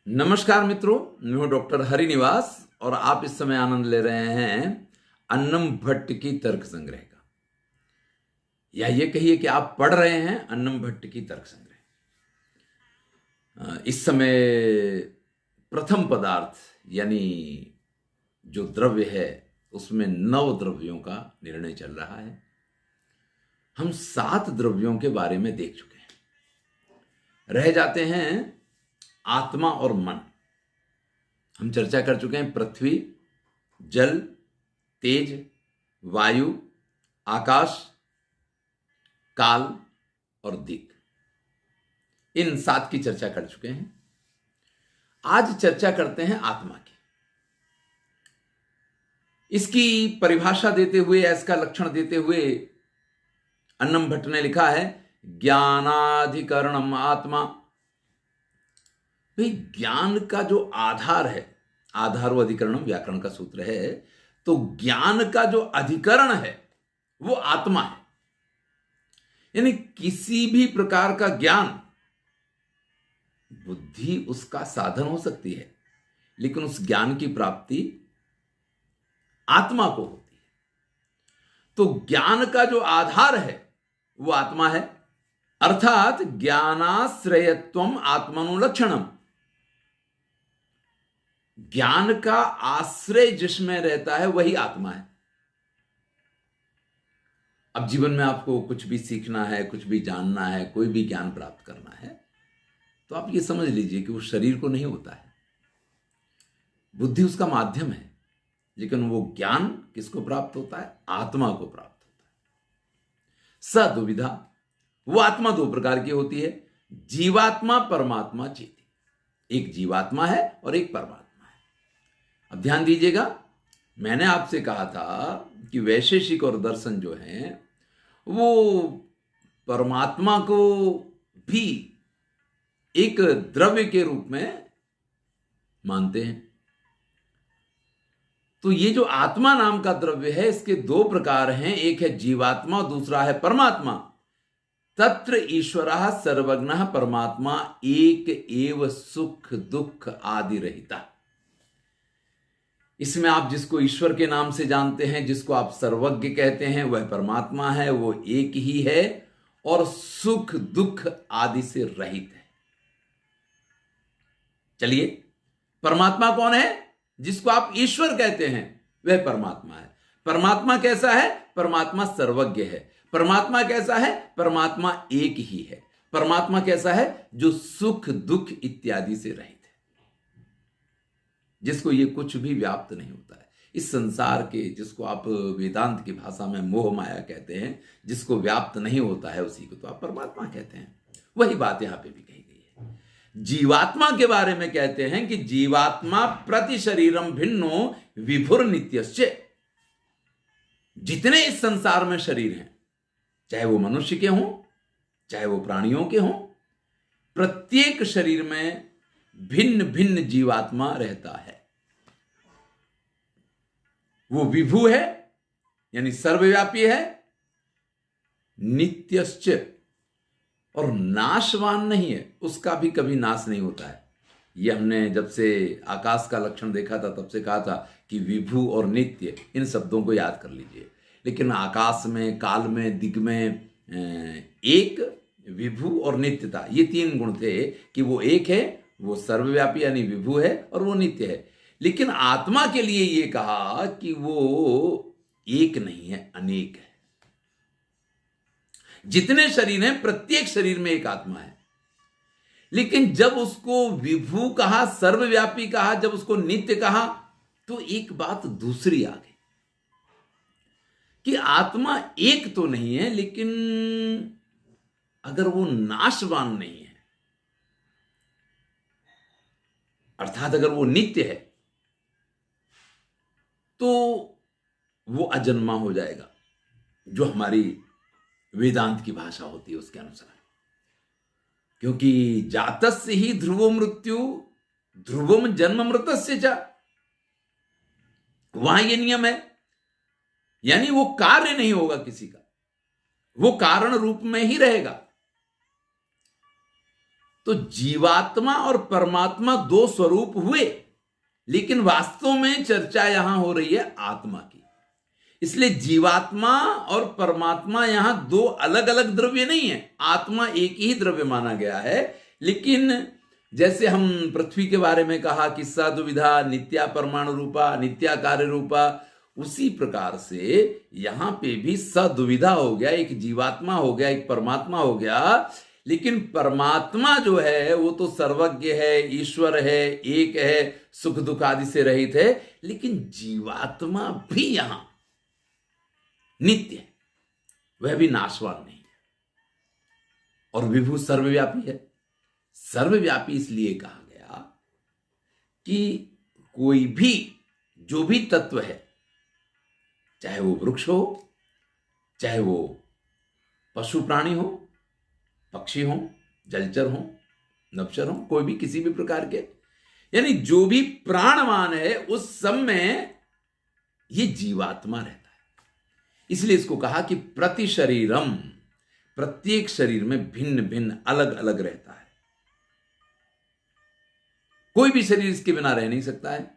नमस्कार मित्रों, मैं हूं डॉक्टर हरिनिवास और आप इस समय आनंद ले रहे हैं अन्नम भट्ट की तर्क संग्रह का। या ये कहिए कि आप पढ़ रहे हैं अन्नम भट्ट की तर्क संग्रह। इस समय प्रथम पदार्थ यानी जो द्रव्य है उसमें 9 द्रव्यों का निर्णय चल रहा है। हम 7 द्रव्यों के बारे में देख चुके हैं। रह जाते हैं आत्मा और मन। हम चर्चा कर चुके हैं पृथ्वी, जल, तेज, वायु, आकाश, काल और दिक्। इन 7 की चर्चा कर चुके हैं। आज चर्चा करते हैं आत्मा की। इसकी परिभाषा देते हुए या इसका लक्षण देते हुए अन्नम भट्ट ने लिखा है ज्ञानाधिकरणम आत्मा। भाई, ज्ञान का जो आधार है, आधार व अधिकरणम व्याकरण का सूत्र है, तो ज्ञान का जो अधिकरण है वो आत्मा है। यानी किसी भी प्रकार का ज्ञान, बुद्धि उसका साधन हो सकती है, लेकिन उस ज्ञान की प्राप्ति आत्मा को होती है। तो ज्ञान का जो आधार है वो आत्मा है, अर्थात ज्ञानाश्रयत्वम आत्मनुलक्षणम। ज्ञान का आश्रय जिसमें रहता है वही आत्मा है। अब जीवन में आपको कुछ भी सीखना है, कुछ भी जानना है, कोई भी ज्ञान प्राप्त करना है, तो आप ये समझ लीजिए कि वो शरीर को नहीं होता है। बुद्धि उसका माध्यम है, लेकिन वो ज्ञान किसको प्राप्त होता है? आत्मा को प्राप्त होता है। सदुविधा, वो आत्मा 2 प्रकार की होती है, जीवात्मा, परमात्मा, चेती। एक जीवात्मा है और एक परमात्मा। अब ध्यान दीजिएगा, मैंने आपसे कहा था कि वैशेषिक और दर्शन जो हैं वो परमात्मा को भी एक द्रव्य के रूप में मानते हैं। तो ये जो आत्मा नाम का द्रव्य है, इसके 2 प्रकार हैं, एक है जीवात्मा और दूसरा है परमात्मा। तत्र ईश्वरः सर्वज्ञः परमात्मा एक एव सुख दुख आदि रहिता। इसमें आप जिसको ईश्वर के नाम से जानते हैं, जिसको आप सर्वज्ञ कहते हैं, वह परमात्मा है, वो एक ही है और सुख दुख आदि से रहित है। चलिए, परमात्मा कौन है? जिसको आप ईश्वर कहते हैं वह परमात्मा है। परमात्मा कैसा है? परमात्मा सर्वज्ञ है। परमात्मा कैसा है? परमात्मा एक ही है। परमात्मा कैसा है? जो सुख दुख इत्यादि से रहित, जिसको ये कुछ भी व्याप्त नहीं होता है। इस संसार के, जिसको आप वेदांत की भाषा में मोह माया कहते हैं, जिसको व्याप्त नहीं होता है, उसी को तो आप परमात्मा कहते हैं। वही बात यहां पे भी कही गई है। जीवात्मा के बारे में कहते हैं कि जीवात्मा प्रति शरीरम भिन्नो विभुर नित्यस्य। जितने इस संसार में शरीर हैं, चाहे वो मनुष्य के हों, चाहे वो प्राणियों के हों, प्रत्येक शरीर में भिन्न भिन्न जीवात्मा रहता है। वो विभु है, यानी सर्वव्यापी है, नित्यश्च, और नाशवान नहीं है, उसका भी कभी नाश नहीं होता है। ये हमने जब से आकाश का लक्षण देखा था तब से कहा था कि विभु और नित्य, इन शब्दों को याद कर लीजिए। लेकिन आकाश में, काल में, दिग में एक, विभु और नित्यता, ये 3 गुण थे कि वो एक है, वो सर्वव्यापी यानी विभु है, और वो नित्य है। लेकिन आत्मा के लिए ये कहा कि वो एक नहीं है, अनेक है। जितने शरीर हैं, प्रत्येक शरीर में एक आत्मा है। लेकिन जब उसको विभु कहा, सर्वव्यापी कहा, जब उसको नित्य कहा, तो एक बात दूसरी आ गई कि आत्मा एक तो नहीं है, लेकिन अगर वो नाशवान नहीं है, अर्थात अगर वो नित्य है, तो वो अजन्मा हो जाएगा, जो हमारी वेदांत की भाषा होती है उसके अनुसार। क्योंकि जातस्य ही ध्रुवो मृत्यु ध्रुवम जन्म मृतस्य च, वहां ये नियम है। यानी वो कार्य नहीं होगा किसी का, वो कारण रूप में ही रहेगा। तो जीवात्मा और परमात्मा दो स्वरूप हुए, लेकिन वास्तव में चर्चा यहां हो रही है आत्मा की। इसलिए जीवात्मा और परमात्मा यहां दो अलग अलग द्रव्य नहीं है, आत्मा एक ही द्रव्य माना गया है। लेकिन जैसे हम पृथ्वी के बारे में कहा कि सद्विधा नित्या परमाणु रूपा नित्या कार्य रूपा, उसी प्रकार से यहां पे भी सद्विधा हो गया, एक जीवात्मा हो गया, एक परमात्मा हो गया। लेकिन परमात्मा जो है वो तो सर्वज्ञ है, ईश्वर है, एक है, सुख दुख आदि से रहित है। लेकिन जीवात्मा भी यहां नित्य है, वह भी नाशवान नहीं है, और विभु सर्वव्यापी है। सर्वव्यापी इसलिए कहा गया कि कोई भी जो भी तत्व है, चाहे वो वृक्ष हो, चाहे वो पशु प्राणी हो, पक्षी हो, जलचर हो, नभचर हो, कोई भी किसी भी प्रकार के, यानी जो भी प्राणवान है उस सब में ये जीवात्मा रहता है। इसलिए इसको कहा कि प्रति शरीरम, प्रत्येक शरीर में भिन्न भिन्न अलग अलग रहता है। कोई भी शरीर इसके बिना रह नहीं सकता है।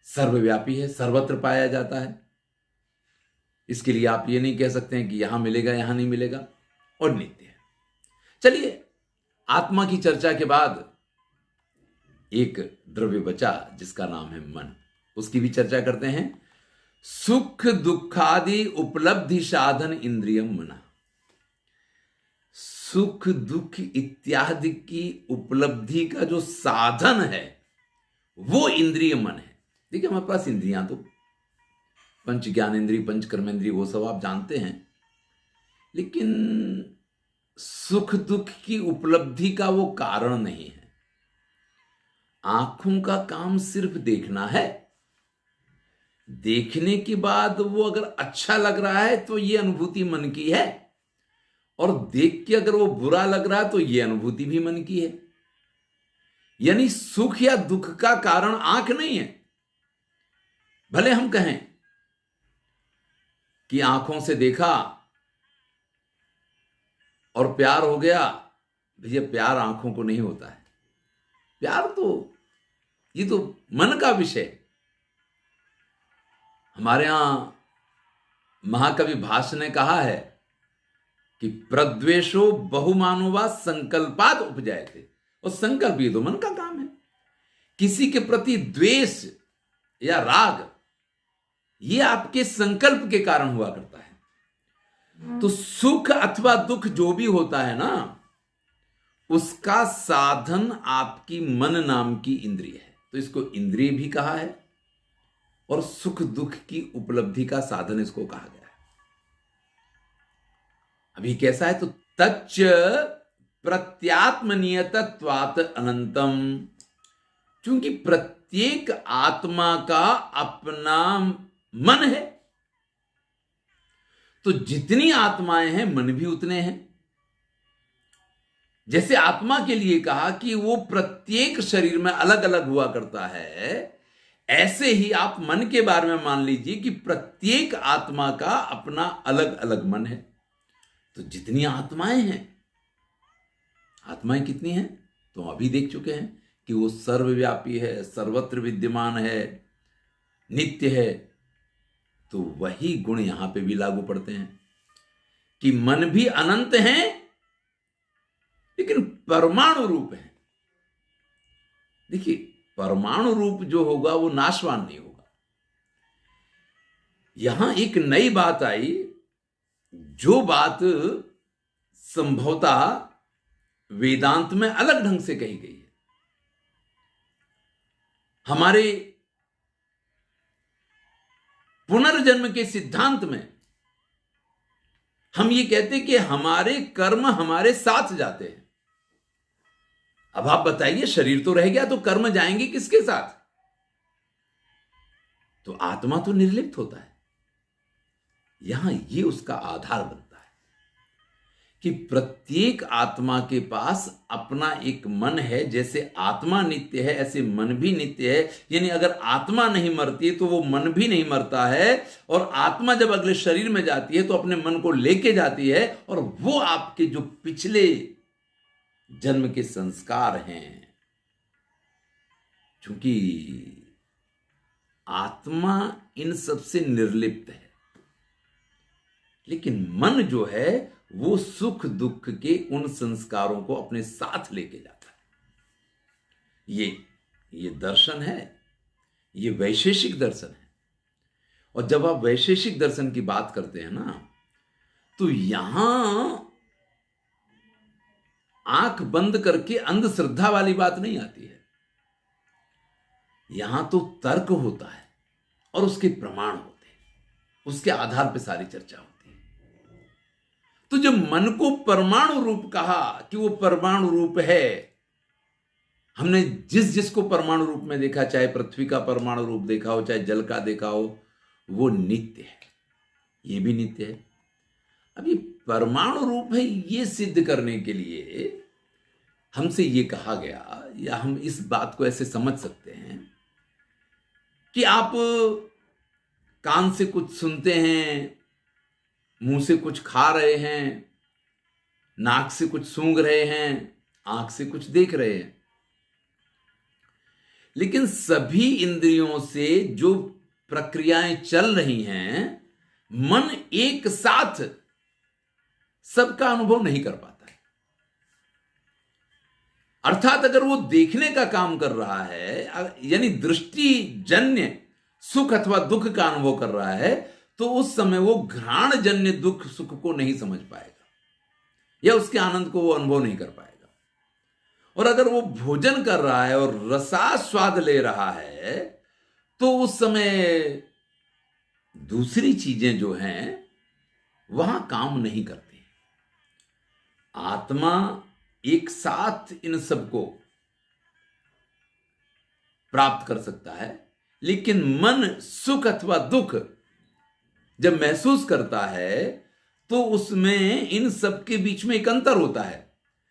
सर्वव्यापी है, सर्वत्र पाया जाता है। इसके लिए आप ये नहीं कह सकते हैं कि यहां मिलेगा यहां नहीं मिलेगा, और नित्य है। चलिए, आत्मा की चर्चा के बाद एक द्रव्य बचा जिसका नाम है मन, उसकी भी चर्चा करते हैं। सुख दुखादि उपलब्धि साधन इंद्रियम मना। सुख दुख इत्यादि की उपलब्धि का जो साधन है वो इंद्रिय मन है। देखिए, हमारे पास इंद्रियां तो पंच ज्ञानेन्द्रिय, पंच कर्मेंद्रिय, वो सब आप जानते हैं, लेकिन सुख दुख की उपलब्धि का वो कारण नहीं है। आंखों का काम सिर्फ देखना है, देखने के बाद वो अगर अच्छा लग रहा है तो ये अनुभूति मन की है, और देख के अगर वो बुरा लग रहा है तो ये अनुभूति भी मन की है। यानी सुख या दुख का कारण आंख नहीं है। भले हम कहें कि आंखों से देखा और प्यार हो गया, भैया प्यार आंखों को नहीं होता है। प्यार तो ये तो मन का विषय है। हमारे यहां महाकवि भास ने कहा है कि प्रद्वेषो बहुमानोवा संकल्पात उपजायते, और संकल्प ये तो मन का काम है। किसी के प्रति द्वेष या राग ये आपके संकल्प के कारण हुआ करता है। तो सुख अथवा दुख जो भी होता है ना, उसका साधन आपकी मन नाम की इंद्रिय है। तो इसको इंद्रिय भी कहा है, और सुख दुख की उपलब्धि का साधन इसको कहा गया है। अभी कैसा है, तो तच्च प्रत्यात्मनियतत्वात् अनंतम। क्योंकि प्रत्येक आत्मा का अपना मन है, तो जितनी आत्माएं हैं मन भी उतने हैं। जैसे आत्मा के लिए कहा कि वो प्रत्येक शरीर में अलग अलग हुआ करता है, ऐसे ही आप मन के बारे में मान लीजिए कि प्रत्येक आत्मा का अपना अलग अलग मन है। तो जितनी आत्माएं हैं, आत्माएं कितनी हैं तो अभी देख चुके हैं कि वो सर्वव्यापी है, सर्वत्र विद्यमान है, नित्य है। तो वही गुण यहां पे भी लागू पड़ते हैं कि मन भी अनंत हैं, लेकिन परमाणु रूप है। देखिए, परमाणु रूप जो होगा वो नाशवान नहीं होगा। यहां एक नई बात आई, जो बात संभवतः वेदांत में अलग ढंग से कही गई है। हमारे पुनर्जन्म के सिद्धांत में हम ये कहते कि हमारे कर्म हमारे साथ जाते हैं। अब आप बताइए, शरीर तो रह गया तो कर्म जाएंगे किसके साथ? तो आत्मा तो निर्लिप्त होता है। यहां ये उसका आधार बनता है कि प्रत्येक आत्मा के पास अपना एक मन है। जैसे आत्मा नित्य है, ऐसे मन भी नित्य है। यानी अगर आत्मा नहीं मरती तो वो मन भी नहीं मरता है, और आत्मा जब अगले शरीर में जाती है तो अपने मन को लेके जाती है, और वो आपके जो पिछले जन्म के संस्कार हैं, क्योंकि आत्मा इन सब से निर्लिप्त है, लेकिन मन जो है वो सुख दुख के उन संस्कारों को अपने साथ लेके जाता है। ये दर्शन है, ये वैशेषिक दर्शन है। और जब आप वैशेषिक दर्शन की बात करते हैं ना, तो यहां आंख बंद करके अंधश्रद्धा वाली बात नहीं आती है। यहां तो तर्क होता है और उसके प्रमाण होते हैं, उसके आधार पर सारी चर्चा होती है। तो जब मन को परमाणु रूप कहा कि वो परमाणु रूप है, हमने जिसको परमाणु रूप में देखा, चाहे पृथ्वी का परमाणु रूप देखा हो, चाहे जल का देखा हो, वो नित्य है, ये भी नित्य है। अब ये परमाणु रूप है, ये सिद्ध करने के लिए हमसे ये कहा गया, या हम इस बात को ऐसे समझ सकते हैं कि आप कान से कुछ सुनते हैं, मुंह से कुछ खा रहे हैं, नाक से कुछ सूंघ रहे हैं, आंख से कुछ देख रहे हैं, लेकिन सभी इंद्रियों से जो प्रक्रियाएं चल रही हैं, मन एक साथ सबका अनुभव नहीं कर पाता है। अर्थात अगर वो देखने का काम कर रहा है, यानी दृष्टि जन्य सुख अथवा दुख का अनुभव कर रहा है, तो उस समय वो घ्राण जन्य दुख सुख को नहीं समझ पाएगा, या उसके आनंद को वो अनुभव नहीं कर पाएगा। और अगर वो भोजन कर रहा है और रसास्वाद ले रहा है, तो उस समय दूसरी चीजें जो हैं वहां काम नहीं करती। आत्मा एक साथ इन सबको प्राप्त कर सकता है, लेकिन मन सुख अथवा दुख जब महसूस करता है तो उसमें इन सब के बीच में एक अंतर होता है।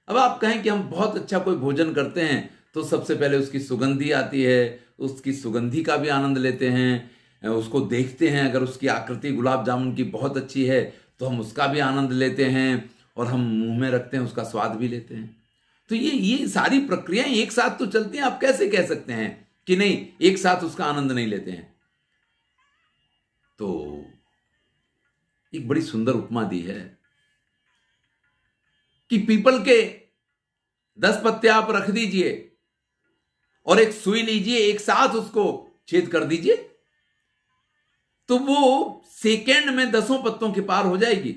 अब आप कहें कि हम बहुत अच्छा कोई भोजन करते हैं तो सबसे पहले उसकी सुगंधी आती है, उसकी सुगंधी का भी आनंद लेते हैं, उसको देखते हैं, अगर उसकी आकृति गुलाब जामुन की बहुत अच्छी है तो हम उसका भी आनंद लेते हैं, और हम मुंह में रखते हैं, उसका स्वाद भी लेते हैं। तो ये सारी प्रक्रियाएं एक साथ तो चलती हैं। आप कैसे कह सकते हैं कि नहीं, एक साथ उसका आनंद नहीं लेते हैं? तो एक बड़ी सुंदर उपमा दी है कि पीपल के 10 पत्ते आप रख दीजिए और एक सुई लीजिए, एक साथ उसको छेद कर दीजिए, तो वो सेकेंड में 10 पत्तों के पार हो जाएगी।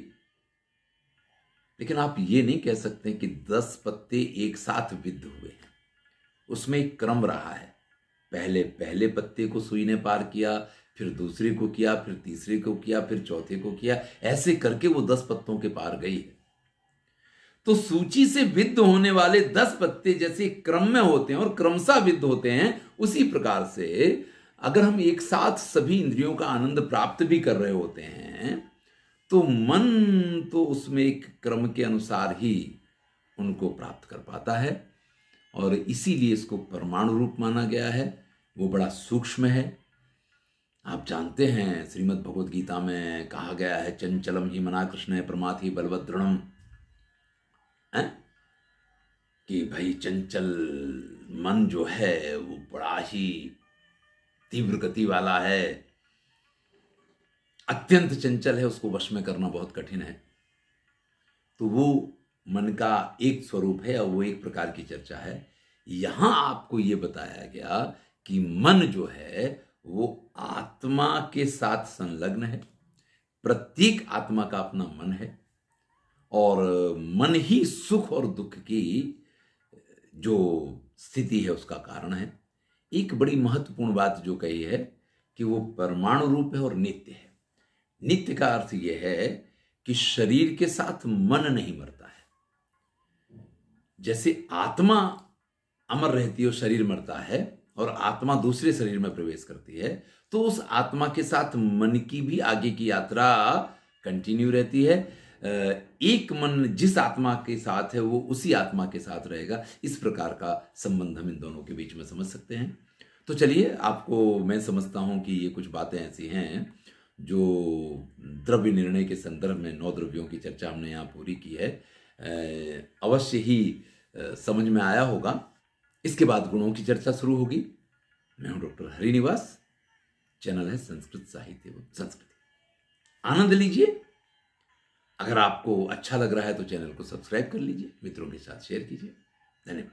लेकिन आप ये नहीं कह सकते कि 10 पत्ते एक साथ विद्ध हुए हैं। उसमें एक क्रम रहा है। पहले पत्ते को सुई ने पार किया, फिर दूसरे को किया, फिर तीसरे को किया, फिर चौथे को किया, ऐसे करके वो 10 पत्तों के पार गई है। तो सूची से विद्ध होने वाले 10 पत्ते जैसे क्रम में होते हैं और क्रमशः विद्ध होते हैं, उसी प्रकार से अगर हम एक साथ सभी इंद्रियों का आनंद प्राप्त भी कर रहे होते हैं, तो मन तो उसमें एक क्रम के अनुसार ही उनको प्राप्त कर पाता है, और इसीलिए इसको परमाणु रूप माना गया है। वो बड़ा सूक्ष्म है। आप जानते हैं श्रीमद् भगवद गीता में कहा गया है, चंचलम ही मना कृष्ण प्रमाथि बलवत् दृढ़म, कि भाई चंचल मन जो है वो बड़ा ही तीव्र गति वाला है, अत्यंत चंचल है, उसको वश में करना बहुत कठिन है। तो वो मन का एक स्वरूप है और वो एक प्रकार की चर्चा है। यहां आपको ये बताया गया कि मन जो है वो आत्मा के साथ संलग्न है। प्रत्येक आत्मा का अपना मन है, और मन ही सुख और दुख की जो स्थिति है उसका कारण है। एक बड़ी महत्वपूर्ण बात जो कही है कि वो परमाणु रूप है और नित्य है। नित्य का अर्थ यह है कि शरीर के साथ मन नहीं मरता है। जैसे आत्मा अमर रहती है और शरीर मरता है, और आत्मा दूसरे शरीर में प्रवेश करती है, तो उस आत्मा के साथ मन की भी आगे की यात्रा कंटिन्यू रहती है। एक मन जिस आत्मा के साथ है वो उसी आत्मा के साथ रहेगा। इस प्रकार का संबंध हम इन दोनों के बीच में समझ सकते हैं। तो चलिए, आपको मैं समझता हूं कि ये कुछ बातें ऐसी हैं जो द्रव्य निर्णय के संदर्भ में 9 द्रव्यों की चर्चा हमने यहाँ पूरी की है। अवश्य ही समझ में आया होगा। इसके बाद गुणों की चर्चा शुरू होगी। मैं हूं डॉक्टर हरिनिवास। चैनल है संस्कृत साहित्य एवं संस्कृति। आनंद लीजिए। अगर आपको अच्छा लग रहा है तो चैनल को सब्सक्राइब कर लीजिए, मित्रों के साथ शेयर कीजिए। धन्यवाद।